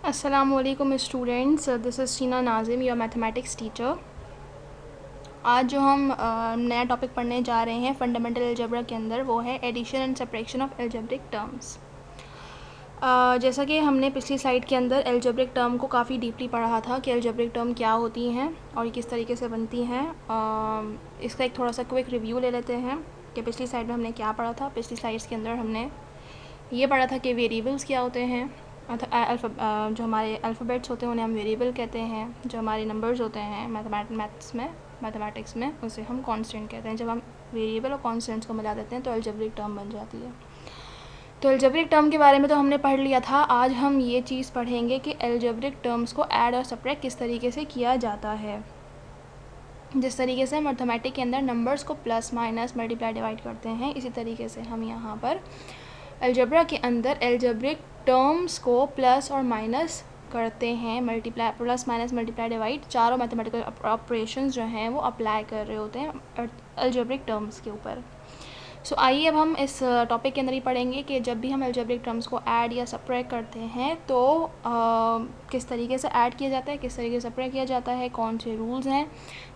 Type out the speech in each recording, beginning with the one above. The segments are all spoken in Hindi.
अस्सलामुअलैकुम students, this is Sheena Nazim, your mathematics teacher. आज जो हम नया टॉपिक पढ़ने जा रहे हैं फंडामेंटल अलजेब्रा के अंदर, वो है addition and subtraction of algebraic terms. जैसा कि हमने पिछली स्लाइड के अंदर अलजेब्रिक टर्म को काफ़ी डीपली पढ़ा था कि अलजेब्रिक टर्म क्या होती हैं और ये किस तरीके से बनती हैं। इसका एक थोड़ा सा क्विक रिव्यू ले लेते हैं कि पिछली स्लाइड में हमने क्या पढ़ा था। पिछली स्लाइड्स के अंदर हमने ये पढ़ा था कि वेरिएबल्स क्या होते हैं। जो हमारे अल्फ़ाबेट्स होते हैं उन्हें हम वेरिएबल कहते हैं। जो हमारे नंबर्स होते हैं मैथमेटिक्स में उसे हम कांस्टेंट कहते हैं। जब हम वेरिएबल और कांस्टेंट्स को मिला देते हैं तो अलजेब्रिक टर्म बन जाती है। तो अलजेब्रिक टर्म के बारे में तो हमने पढ़ लिया था। आज हम ये चीज़ पढ़ेंगे कि अलजेब्रिक टर्म्स को ऐड और सब्ट्रैक्ट किस तरीके से किया जाता है। जिस तरीके से हम अर्थमेटिक के अंदर नंबर्स को प्लस माइनस मल्टीप्लाई डिवाइड करते हैं, इसी तरीके से हम यहाँ पर अलजेब्रा के अंदर अलजेब्रिक टर्म्स को प्लस और माइनस करते हैं, multiply plus minus multiply divide चारों मैथमेटिकल ऑपरेशंस जो हैं वो अप्लाई कर रहे होते हैं अलजेब्रिक टर्म्स के ऊपर। सो आइए अब हम इस टॉपिक के अंदर ही पढ़ेंगे कि जब भी हम अलजेब्रिक टर्म्स को ऐड या सब्ट्रैक्ट करते हैं तो किस तरीके से ऐड किया जाता है, किस तरीके से सब्ट्रैक्ट किया जाता है, कौन से रूल्स हैं,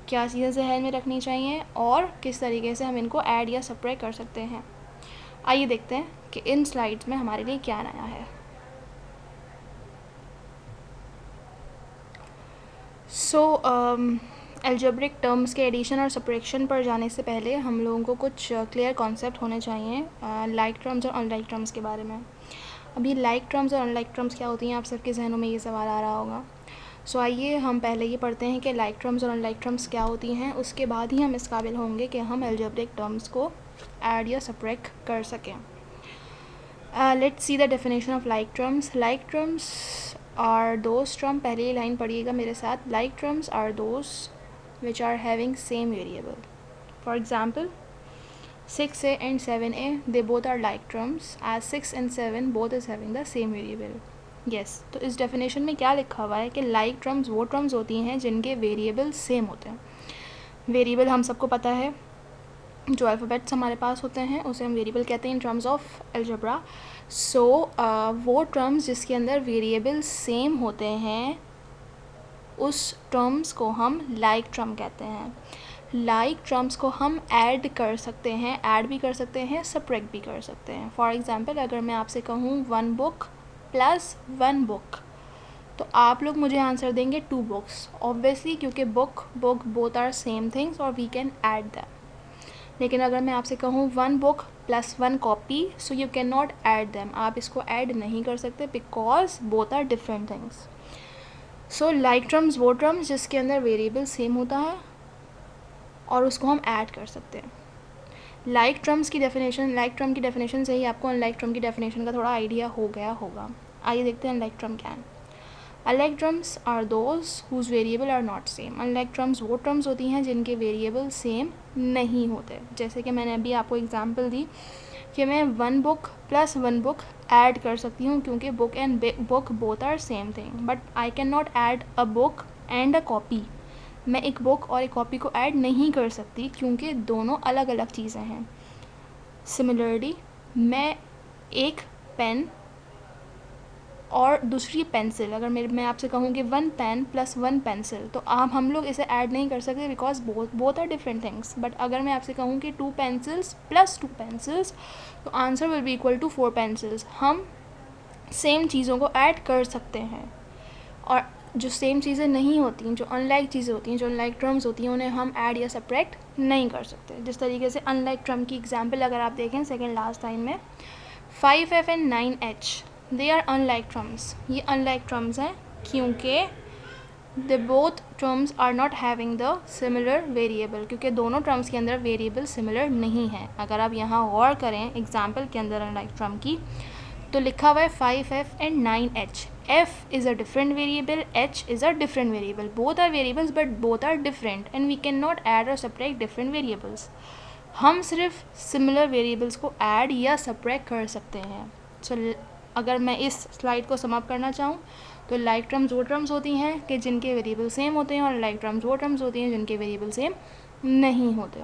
क्या चीज़ें जहन में रखनी चाहिए और किस तरीके से हम इनको ऐड या सब्ट्रैक्ट कर सकते हैं। आइए देखते हैं कि इन स्लाइड्स में हमारे लिए क्या नया है। अलजेब्रिक टर्म्स के एडिशन और सब्ट्रैक्शन पर जाने से पहले हम लोगों को कुछ क्लियर कॉन्सेप्ट होने चाहिए लाइक टर्म्स और अनलाइक टर्म्स के बारे में। अभी लाइक टर्म्स और अनलाइक टर्म्स क्या होती हैं, आप सबके जहनों में ये सवाल आ रहा होगा। आइए हम पहले ये पढ़ते हैं कि लाइक टर्म्स और अनलाइक टर्म्स क्या होती हैं, उसके बाद ही हम इस काबिल होंगे कि हम अलजेब्रिक टर्म्स को ऐड या सब्ट्रैक्ट कर सकें। Let's see the definition of like terms. Like terms are those term, पहले ही लाइन पढ़िएगा मेरे साथ। Like terms are those which are having same variable. For example, 6a and 7a, they both are like terms as 6 and 7 both is having the same variable. Yes, तो इस डेफिनेशन में क्या लिखा हुआ है कि लाइक टर्म्स वो टर्म्स होती हैं जिनके वेरिएबल सेम होते हैं। वेरिएबल हम सबको पता है, जो अल्फ़ाबेट्स हमारे पास होते हैं उसे हम वेरिएबल कहते हैं इन टर्म्स ऑफ अलजेब्रा। वो टर्म्स जिसके अंदर वेरिएबल सेम होते हैं उस टर्म्स को हम लाइक टर्म कहते हैं। लाइक टर्म्स को हम ऐड कर सकते हैं, ऐड भी कर सकते हैं, सब्ट्रैक्ट भी कर सकते हैं। फॉर एग्ज़ाम्पल, अगर मैं आपसे कहूँ 1 बुक प्लस 1 बुक, तो आप लोग मुझे आंसर देंगे 2 बुक्स, ऑब्वियसली, क्योंकि book both are same things और वी कैन ऐड दैम। लेकिन अगर मैं आपसे कहूँ 1 book plus 1 copy, so you can not add them, आप इसको ऐड नहीं कर सकते because both are different things. Like terms वो टर्म्स जिसके अंदर वेरिएबल सेम होता है और उसको हम ऐड कर सकते हैं। लाइक टर्म की डेफिनेशन से ही आपको अनलाइक टर्म की डेफिनेशन का थोड़ा आइडिया हो गया होगा। आइए देखते हैं अनलाइक टर्म क्या है। Unlike terms are those whose variable are not same. Unlike terms वो टर्म्स होती हैं जिनके वेरिएबल सेम नहीं होते। जैसे कि मैंने अभी आपको एग्जांपल दी कि मैं 1 बुक प्लस 1 बुक ऐड कर सकती हूँ क्योंकि book and book both are same thing, but I can not add a book and a copy. मैं एक बुक और एक कॉपी को ऐड नहीं कर सकती क्योंकि दोनों अलग अलग चीज़ें हैं। सिमिलरली, मैं एक पेन और दूसरी पेंसिल, अगर मैं आपसे कहूँ कि 1 पेन प्लस 1 पेंसिल, तो हम लोग इसे ऐड नहीं कर सकते because both are different things. But अगर मैं आपसे कहूँ कि 2 पेंसिल्स प्लस 2 पेंसिल्स, तो answer will be equal to 4 pencils. हम सेम चीज़ों को ऐड कर सकते हैं। और जो सेम चीज़ें नहीं होती, जो अनलाइक चीज़ें होती हैं, जो अनलाइक टर्म्स होती हैं, उन्हें हम ऐड या सब्ट्रैक्ट नहीं कर सकते। जिस तरीके से अनलाइक टर्म की एग्जांपल अगर आप देखें सेकंड लास्ट लाइन में, 5f and 9h, they are unlike terms. ये अनलाइक टर्म्स हैं क्योंकि the both terms are not having the similar variable, क्योंकि दोनों टर्म्स के अंदर वेरिएबल सिमिलर नहीं है। अगर आप यहाँ गौर करें एग्जाम्पल के अंदर अनलाइक टर्म की, तो लिखा हुआ है 5f and 9h। f is a different variable, h is a different variable. Both are variables but both are different and we cannot add or subtract different variables. हम सिर्फ सिमिलर वेरिएबल्स को ऐड या सब्ट्रैक्ट कर सकते हैं। अगर मैं इस स्लाइड को समाप्त करना चाहूँ तो लाइक टर्म्स वो टर्म्स होती हैं कि जिनके वेरिएबल सेम होते हैं और लाइक टर्म्स वो टर्म्स होती हैं जिनके वेरिएबल सेम नहीं होते।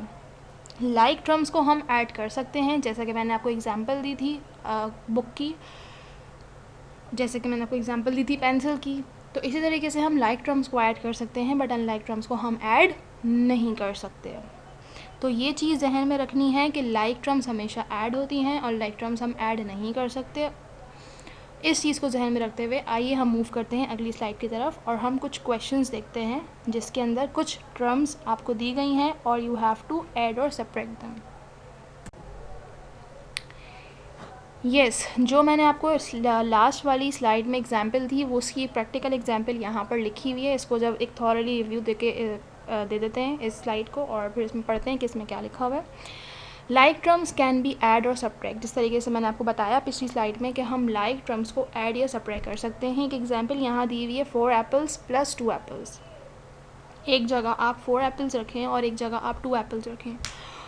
लाइक टर्म्स को हम ऐड कर सकते हैं, जैसा कि मैंने आपको एग्जांपल दी थी बुक की। जैसे कि मैंने आपको एग्जांपल दी थी पेंसिल की। तो इसी तरीके से हम लाइक टर्म्स को ऐड कर सकते हैं, बट अनलाइक टर्म्स को हम ऐड नहीं कर सकते। तो ये चीज़ जहन में रखनी है कि लाइक टर्म्स हमेशा ऐड होती हैं और लाइक टर्म्स हम ऐड नहीं कर सकते। इस चीज़ को जहन में रखते हुए आइए हम मूव करते हैं अगली स्लाइड की तरफ और हम कुछ क्वेश्चंस देखते हैं जिसके अंदर कुछ टर्म्स आपको दी गई हैं और यू हैव टू ऐड और सेपरेट देम। यस, जो मैंने आपको लास्ट वाली स्लाइड में एग्जांपल थी वो उसकी प्रैक्टिकल एग्जांपल यहाँ पर लिखी हुई है। इसको जब एक थॉरली रिव्यू दे देते हैं इस स्लाइड को और फिर इसमें पढ़ते हैं कि इसमें क्या लिखा हुआ है। Like terms can be add और सब्ट्रैक्ट। जिस तरीके से मैंने आपको बताया पिछली स्लाइड में कि हम लाइक टर्म्स को ऐड या सब्ट्रैक्ट कर सकते हैं। एक एग्जांपल यहाँ दी हुई है 4 एप्पल्स प्लस 2 एप्पल्स। एक जगह आप 4 एप्पल्स रखें और एक जगह आप 2 एप्पल्स रखें,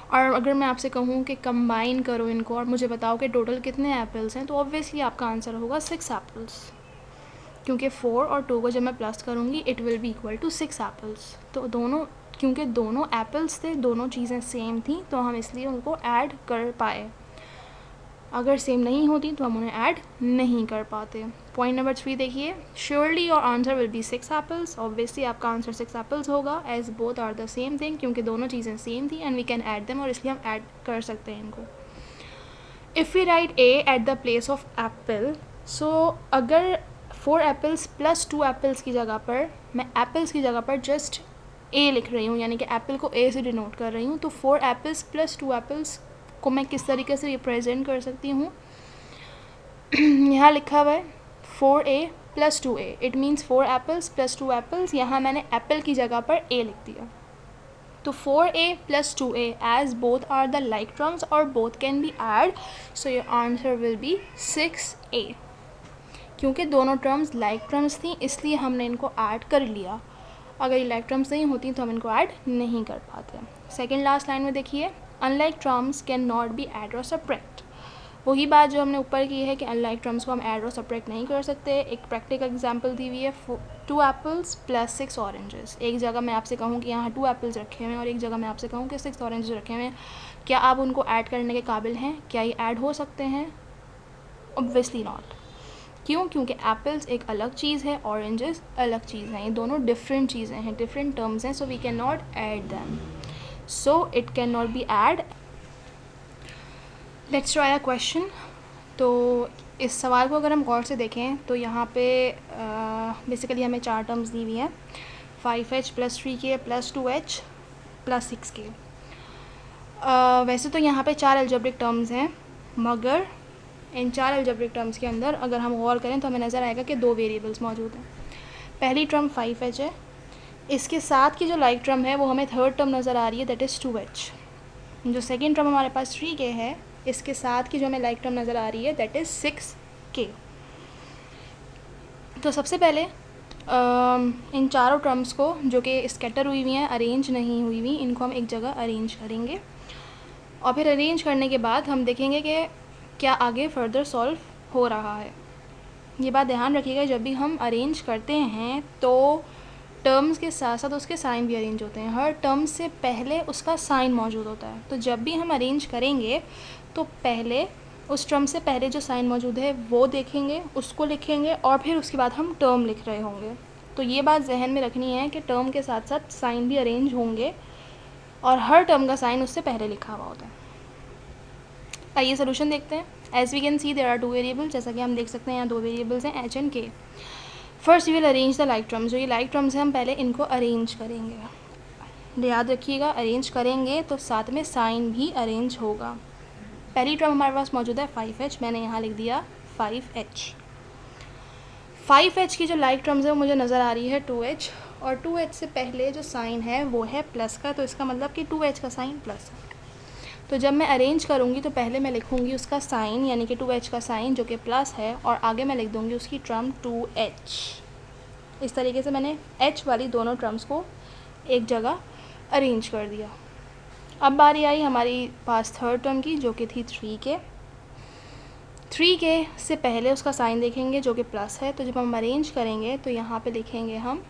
और अगर मैं आपसे कहूँ कि कंबाइन करो इनको और मुझे बताओ कि टोटल कितने एप्पल्स हैं, तो ऑब्वियसली आपका आंसर होगा 6 एप्पल्स, क्योंकि 4 और 2 को जब मैं प्लस करूँगी it will be equal to 6 apples. तो क्योंकि दोनों एप्पल्स थे, दोनों चीज़ें सेम थी, तो हम इसलिए उनको ऐड कर पाए। अगर सेम नहीं होती तो हम उन्हें ऐड नहीं कर पाते। पॉइंट नंबर 3 देखिए, surely your answer will be 6 apples. Obviously आपका आंसर 6 एप्पल्स होगा, as both are the same thing, क्योंकि दोनों चीज़ें सेम थी and we can add them, और इसलिए हम ऐड कर सकते हैं इनको। If we write a at the place of apple, so अगर 4 एप्पल्स प्लस 2 एप्पल्स की जगह पर मैं एप्पल्स की जगह पर जस्ट ए लिख रही हूँ, यानी कि एप्पल को ए से डिनोट कर रही हूँ, तो 4 एप्पल्स प्लस 2 एप्पल्स को मैं किस तरीके से रिप्रेजेंट कर सकती हूँ। यहाँ लिखा हुआ है 4a plus 2a, it means 4 apples plus 2 apples. यहाँ मैंने एप्पल की जगह पर a लिख दिया, तो 4a plus 2a as both are the like terms और both can be add, so your answer will be 6a। क्योंकि दोनों टर्म्स लाइक टर्म्स थी इसलिए हमने इनको ऐड कर लिया। अगर ये लाइक टर्म्स नहीं होती तो हम इनको ऐड नहीं कर पाते। सेकेंड लास्ट लाइन में देखिए, unlike terms can not be add और सब्ट्रैक्ट। वही बात जो हमने ऊपर की है कि अनलाइक टर्म्स को हम ऐड और सब्ट्रैक्ट नहीं कर सकते। एक प्रैक्टिकल एग्जांपल दी हुई है 2 एप्पल्स प्लस 6 ऑरेंजेस। एक जगह मैं आपसे कहूँ कि यहाँ 2 एप्पल्स रखे हुए हैं और एक जगह मैं आपसे कहूँ कि 6 ऑरेंजेस रखे हुए हैं, क्या आप उनको ऐड करने के काबिल हैं? क्या ये ऐड हो सकते हैं? Obviously not. क्यों? क्योंकि एप्पल्स एक अलग चीज़ है, ऑरेंजेस अलग चीज़ हैं, ये दोनों डिफरेंट चीज़ें हैं, डिफरेंट टर्म्स हैं, so we can not add them, so it can not be add. Let's try a question. तो इस सवाल को अगर हम गौर से देखें तो यहाँ पे बेसिकली हमें 4 टर्म्स दी हुई हैं, 5h plus 3k plus 2h plus 6k। वैसे तो यहाँ पे 4 अलजेब्रिक टर्म्स हैं, मगर इन 4 अलजेब्रिक टर्म्स के अंदर अगर हम गौर करें तो हमें नज़र आएगा कि 2 वेरिएबल्स मौजूद हैं। पहली टर्म 5h है, इसके साथ की जो लाइक टर्म है वो हमें थर्ड टर्म नज़र आ रही है, दैट इज़ 2h। जो सेकेंड टर्म हमारे पास 3k है, इसके साथ की जो हमें लाइक टर्म नज़र आ रही है दैट इज़ 6k। तो सबसे पहले इन चारों टर्म्स को जो कि स्कैटर हुई हुई हैं, अरेंज नहीं हुई हुई, इनको हम एक जगह अरेंज करेंगे और फिर अरेंज करने के बाद हम देखेंगे कि क्या आगे फर्दर सॉल्व हो रहा है। ये बात ध्यान रखिएगा, जब भी हम अरेंज करते हैं तो टर्म्स के साथ साथ उसके साइन भी अरेंज होते हैं। हर टर्म से पहले उसका साइन मौजूद होता है, तो जब भी हम अरेंज करेंगे तो पहले उस टर्म से पहले जो साइन मौजूद है वो देखेंगे, उसको लिखेंगे और फिर उसके बाद हम टर्म लिख रहे होंगे। तो ये बात जहन में रखनी है कि टर्म के साथ साथ साइन भी अरेंज होंगे और हर टर्म का साइन उससे पहले लिखा हुआ होता है। आइए सोल्यूशन देखते हैं। As we can see there are 2 variables, जैसा कि हम देख सकते हैं यहाँ 2 वेरिएबल्स हैं h and k। First we will arrange the like terms. जो ये लाइक टर्म्स हैं हम पहले इनको अरेंज करेंगे। याद रखिएगा, अरेंज करेंगे तो साथ में साइन भी अरेंज होगा। पहली टर्म हमारे पास मौजूद है 5h, मैंने यहाँ लिख दिया 5h। 5h की जो लाइक टर्म्स है वो मुझे नज़र आ रही है 2h, और 2h से पहले जो साइन है वो है प्लस का, तो इसका मतलब कि 2h का साइन प्लस है। तो जब मैं अरेंज करूँगी तो पहले मैं लिखूँगी उसका साइन, यानी कि 2h का साइन जो कि प्लस है, और आगे मैं लिख दूँगी उसकी टर्म 2h। इस तरीके से मैंने h वाली दोनों टर्म्स को एक जगह अरेंज कर दिया। अब बारी आई हमारी पास थर्ड टर्म की, जो कि थी 3k। 3k से पहले उसका साइन देखेंगे जो कि प्लस है, तो जब हम अरेंज करेंगे तो यहाँ पे लिखेंगे हम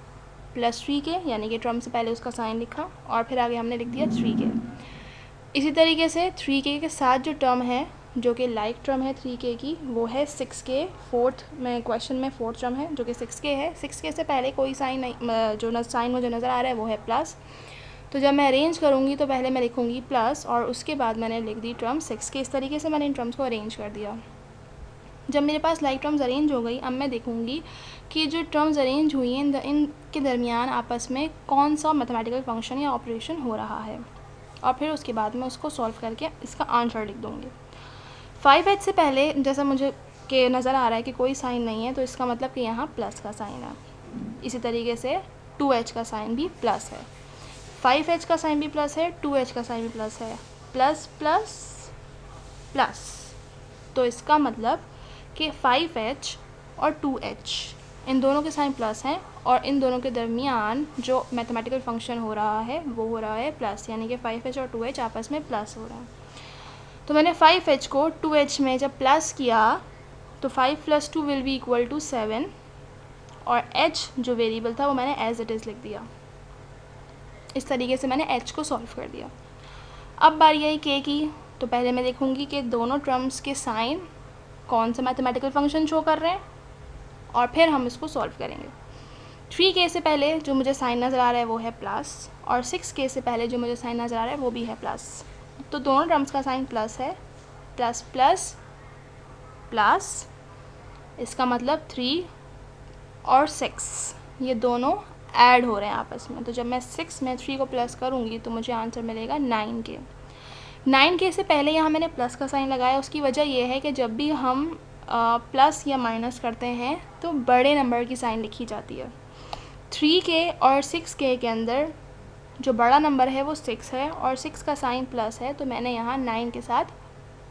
प्लस 3k, यानी कि टर्म से पहले उसका साइन लिखा और फिर आगे हमने लिख दिया 3k। इसी तरीके से 3k के साथ जो टर्म है जो कि लाइक टर्म है 3k की, वो है 6k। फोर्थ में क्वेश्चन में फोर्थ टर्म है जो कि 6k है। 6k से पहले कोई साइन नहीं, जो साइन मुझे नज़र आ रहा है वो है प्लस। तो जब मैं अरेंज करूँगी तो पहले मैं लिखूँगी प्लस और उसके बाद मैंने लिख दी टर्म 6k। इस तरीके से मैंने इन टर्म्स को अरेंज कर दिया। जब मेरे पास लाइक टर्म्स अरेंज हो गई, अब मैं देखूँगी कि जो टर्म्स अरेंज हुई हैं इनके दरमियान आपस में कौन सा मैथमेटिकल फंक्शन या ऑपरेशन हो रहा है, और फिर उसके बाद मैं उसको सॉल्व करके इसका आंसर लिख दूँगी। 5h से पहले जैसा मुझे के नज़र आ रहा है कि कोई साइन नहीं है, तो इसका मतलब कि यहाँ प्लस का साइन है। इसी तरीके से 2h का साइन भी प्लस है, 5h का साइन भी प्लस है, 2h का साइन भी प्लस है, प्लस प्लस प्लस। तो इसका मतलब कि 5h और 2h इन दोनों के साइन प्लस हैं और इन दोनों के दरमियान जो मैथमेटिकल फंक्शन हो रहा है वो हो रहा है प्लस, यानी कि 5h और 2h आपस में प्लस हो रहा है। तो मैंने 5h को 2h में जब प्लस किया तो 5 + 2 विल बी इक्वल टू 7 और h जो वेरिएबल था वो मैंने एज इट इज़ लिख दिया। इस तरीके से मैंने h को सॉल्व कर दिया। अब बारी आई k की। तो पहले मैं देखूँगी कि दोनों टर्म्स के साइन कौन सा मैथमेटिकल फंक्शन शो कर रहे हैं और फिर हम इसको सॉल्व करेंगे। 3k से पहले जो मुझे साइन नज़र आ रहा है वो है प्लस, और 6k से पहले जो मुझे साइन नज़र आ रहा है वो भी है प्लस। तो दोनों टर्म्स का साइन प्लस है, प्लस प्लस प्लस, इसका मतलब 3 और 6 ये दोनों ऐड हो रहे हैं आपस में। तो जब मैं 6 में 3 को प्लस करूँगी तो मुझे आंसर मिलेगा 9k। 9k से पहले यहाँ मैंने प्लस का साइन लगाया। उसकी वजह यह है कि जब भी हम प्लस या माइनस करते हैं तो बड़े नंबर की साइन लिखी जाती है। 3k और 6k के अंदर जो बड़ा नंबर है वो 6 है और 6 का साइन प्लस है, तो मैंने यहाँ 9 के साथ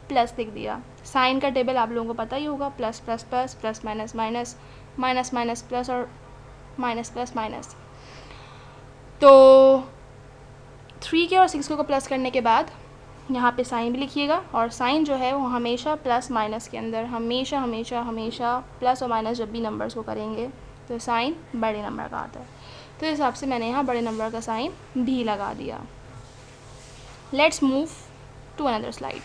प्लस लिख दिया। साइन का टेबल आप लोगों को पता ही होगा, plus plus plus, plus minus minus, minus minus plus और माइनस प्लस माइनस। तो 3k और 6k को प्लस करने के बाद यहाँ पे साइन भी लिखिएगा, और साइन जो है वो हमेशा प्लस माइनस के अंदर हमेशा हमेशा हमेशा प्लस और माइनस जब भी नंबर्स को करेंगे तो साइन बड़े नंबर का आता है। तो इस हिसाब से मैंने यहाँ बड़े नंबर का साइन भी लगा दिया। Let's move to another slide.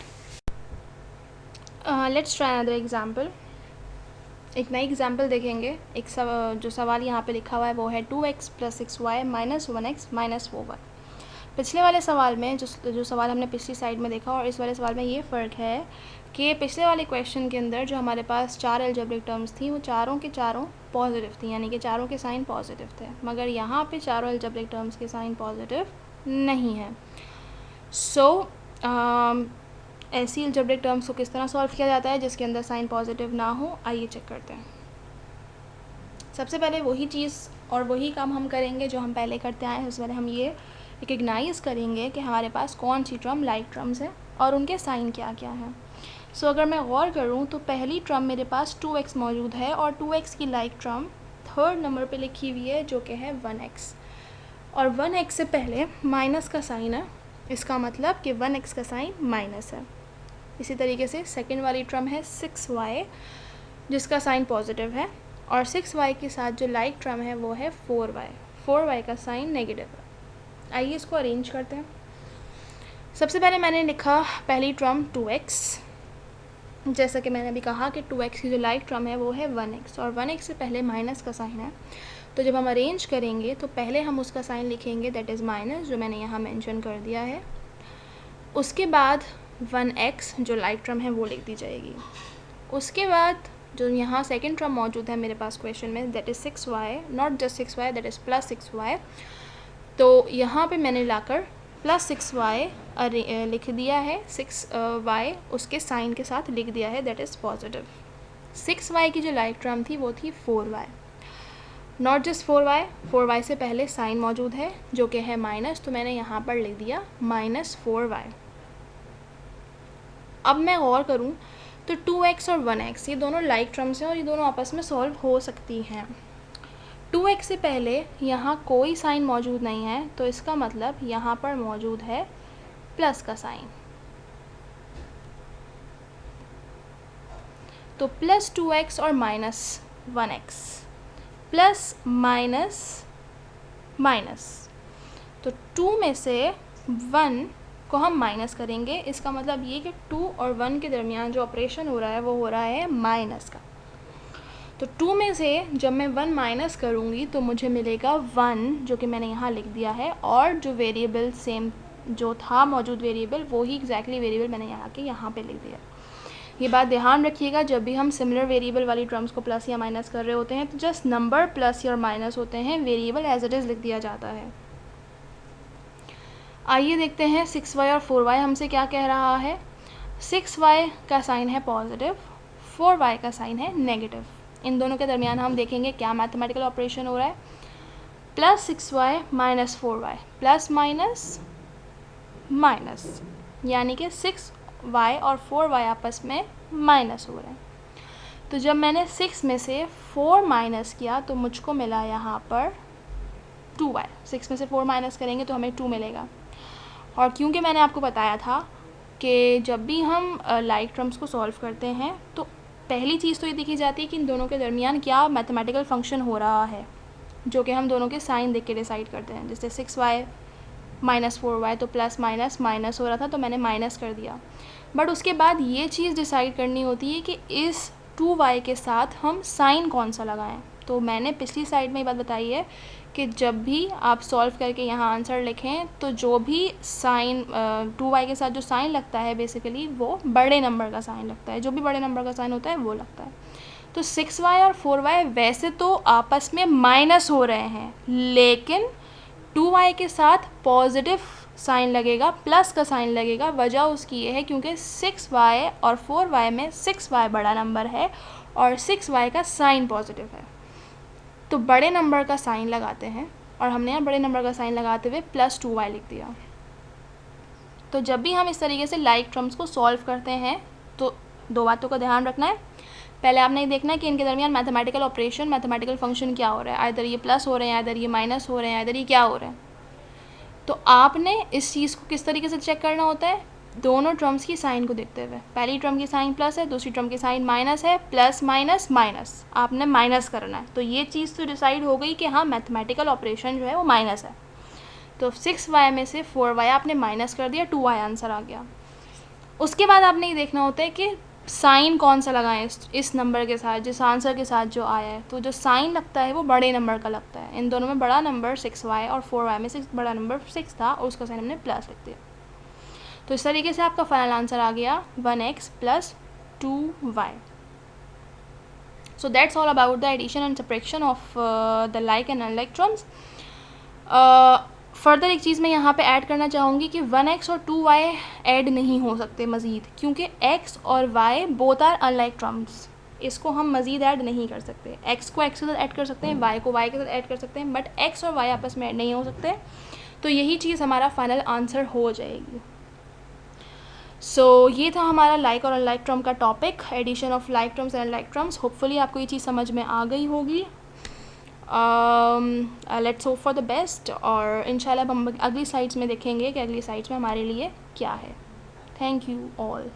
Let's try another example. एक नई एग्जाम्पल देखेंगे। जो सवाल यहाँ पे लिखा हुआ है वो है 2x + 6y - 1x - 4y। पिछले वाले सवाल में जो सवाल हमने पिछली साइड में देखा और इस वाले सवाल में ये फ़र्क है कि पिछले वाले क्वेश्चन के अंदर जो हमारे पास 4 अलजेब्रिक टर्म्स थी वो चारों के चारों पॉजिटिव थी, यानी कि चारों के साइन पॉजिटिव थे। मगर यहाँ पे चारों अलजेब्रिक टर्म्स के साइन पॉजिटिव नहीं है। ऐसी अलजेब्रिक टर्म्स को किस तरह सॉल्व किया जाता है जिसके अंदर साइन पॉजिटिव ना हो, आइए चेक करते हैं। सबसे पहले वही चीज़ और वही काम हम करेंगे जो हम पहले करते आए हैं। उससे पहले हम ये रिकग्नाइज़ करेंगे कि हमारे पास कौन सी टर्म लाइक टर्म्स हैं और उनके साइन क्या क्या हैं। अगर मैं गौर करूँ तो पहली टर्म मेरे पास 2x मौजूद है और 2x की लाइक टर्म थर्ड नंबर पे लिखी हुई है जो कि है 1x, और 1x से पहले माइनस का साइन है। इसका मतलब कि 1x का साइन माइनस है। इसी तरीके से सेकेंड वाली टर्म है 6y जिसका साइन पॉजिटिव है, और 6y के साथ जो लाइक टर्म है वो है 4y। 4y का साइन नेगेटिव है। आइए इसको अरेंज करते हैं। सबसे पहले मैंने लिखा पहली टर्म 2x। जैसा कि मैंने अभी कहा कि 2x की जो लाइक टर्म है वो है 1x, और 1x से पहले माइनस का साइन है। तो जब हम अरेंज करेंगे तो पहले हम उसका साइन लिखेंगे दैट इज़ माइनस, जो मैंने यहाँ मेंशन कर दिया है। उसके बाद 1x जो लाइक टर्म है वो लिख दी जाएगी। उसके बाद जो यहाँ सेकेंड टर्म मौजूद है मेरे पास क्वेश्चन में that is 6y, not just 6y, that is plus 6y। तो यहाँ पे मैंने लाकर प्लस 6y लिख दिया है, 6y उसके साइन के साथ लिख दिया है दैट इज़ पॉजिटिव। 6y की जो लाइक टर्म थी वो थी 4y, नॉट जस्ट 4y से पहले साइन मौजूद है जो कि है माइनस, तो मैंने यहाँ पर लिख दिया -4y। अब मैं गौर करूँ तो 2x और 1x ये दोनों लाइक टर्म्स हैं और ये दोनों आपस में सॉल्व हो सकती हैं। 2x से पहले यहाँ कोई साइन मौजूद नहीं है, तो इसका मतलब यहाँ पर मौजूद है प्लस का साइन। तो प्लस 2x और minus 1x, plus minus minus, तो 2 में से 1 को हम माइनस करेंगे। इसका मतलब ये कि 2 और 1 के दरमियान जो ऑपरेशन हो रहा है वो हो रहा है माइनस का। तो 2 में से जब मैं 1 माइनस करूँगी तो मुझे मिलेगा 1, जो कि मैंने यहाँ लिख दिया है, और जो वेरिएबल सेम जो था मौजूद वेरिएबल वो ही एग्जैक्टली वेरिएबल मैंने यहाँ पे लिख दिया। ये बात ध्यान रखिएगा, जब भी हम सिमिलर वेरिएबल वाली टर्म्स को प्लस या माइनस कर रहे होते हैं तो जस्ट नंबर प्लस या माइनस होते हैं, वेरिएबल एज इट इज़ लिख दिया जाता है। आइए देखते हैं 6y और 4y हमसे क्या कह रहा है। 6y का साइन है पॉजिटिव, 4y का साइन है नेगेटिव। इन दोनों के दरमियान हम देखेंगे क्या मैथमेटिकल ऑपरेशन हो रहा है। Plus 6y minus 4y, plus minus minus, यानी कि 6y और 4y आपस में माइनस हो रहे हैं। तो जब मैंने 6 में से 4 माइनस किया तो मुझको मिला यहाँ पर 2y। 6 में से 4 माइनस करेंगे तो हमें 2 मिलेगा। और क्योंकि मैंने आपको बताया था कि जब भी हम लाइक टर्म्स को सॉल्व करते हैं तो पहली चीज़ तो ये देखी जाती है कि इन दोनों के दरमियान क्या मैथमेटिकल फंक्शन हो रहा है, जो कि हम दोनों के साइन देख के डिसाइड करते हैं। जैसे 6y माइनस 4y, तो प्लस माइनस माइनस हो रहा था तो मैंने माइनस कर दिया। बट उसके बाद ये चीज़ डिसाइड करनी होती है कि इस 2y के साथ हम साइन कौन सा लगाएं। तो मैंने पिछली स्लाइड में ये बात बताई है कि जब भी आप सॉल्व करके यहाँ आंसर लिखें तो जो भी साइन 2y के साथ जो साइन लगता है बेसिकली वो बड़े नंबर का साइन लगता है, जो भी बड़े नंबर का साइन होता है वो लगता है। तो 6y और 4y वैसे तो आपस में माइनस हो रहे हैं, लेकिन 2y के साथ पॉजिटिव साइन लगेगा, प्लस का साइन लगेगा। वजह उसकी ये है क्योंकि 6y और 4y में 6y बड़ा नंबर है और 6y का साइन पॉजिटिव है, तो बड़े नंबर का साइन लगाते हैं। और हमने यहाँ बड़े नंबर का साइन लगाते हुए प्लस 2y लिख दिया। तो जब भी हम इस तरीके से लाइक टर्म्स को सॉल्व करते हैं तो दो बातों का ध्यान रखना है। पहले आपने ये देखना है कि इनके दरमियान मैथमेटिकल ऑपरेशन, मैथमेटिकल फंक्शन क्या हो रहा है। आइदर ये प्लस हो रहे हैं, आइदर ये माइनस हो रहे हैं, आइदर ये क्या हो रहे हैं। तो आपने इस चीज़ को किस तरीके से चेक करना होता है, दोनों टर्म्स की साइन को देखते हुए। पहली टर्म की साइन प्लस है, दूसरी टर्म की साइन माइनस है, प्लस माइनस माइनस, आपने माइनस करना है। तो ये चीज़ तो डिसाइड हो गई कि हाँ मैथमेटिकल ऑपरेशन जो है वो माइनस है। तो 6y में से 4y आपने माइनस कर दिया, 2y आंसर आ गया। उसके बाद आपने ये देखना होता है कि साइन कौन सा लगाएं इस नंबर के साथ, जिस आंसर के साथ जो आया है। तो जो साइन लगता है वो बड़े नंबर का लगता है। इन दोनों में बड़ा नंबर 6y और 4y में से बड़ा नंबर 6 था और उसका साइन हमने प्लस लिख दिया। तो इस तरीके से आपका फाइनल आंसर आ गया 1x plus 2y। So that's all about the addition and subtraction of the like and unlike terms. Further एक चीज़ मैं यहाँ पे ऐड करना चाहूँगी कि 1x और 2y ऐड नहीं हो सकते मज़ीद, क्योंकि x और y both are unlike terms. इसको हम मज़ीद ऐड नहीं कर सकते। x को x के साथ ऐड कर सकते हैं, y को y के साथ ऐड कर सकते हैं, बट x और y आपस में ऐड नहीं हो सकते। तो यही चीज़ हमारा फाइनल आंसर हो जाएगी। सो ये था हमारा लाइक और अनलाइक टर्म का topic, addition of like terms and unlike terms. Hopefully आपको ये चीज़ समझ में आ गई होगी। Let's hope for the best, और इंशाल्लाह हम अगली स्लाइड्स में देखेंगे कि अगली स्लाइड्स में हमारे लिए क्या है। Thank you all.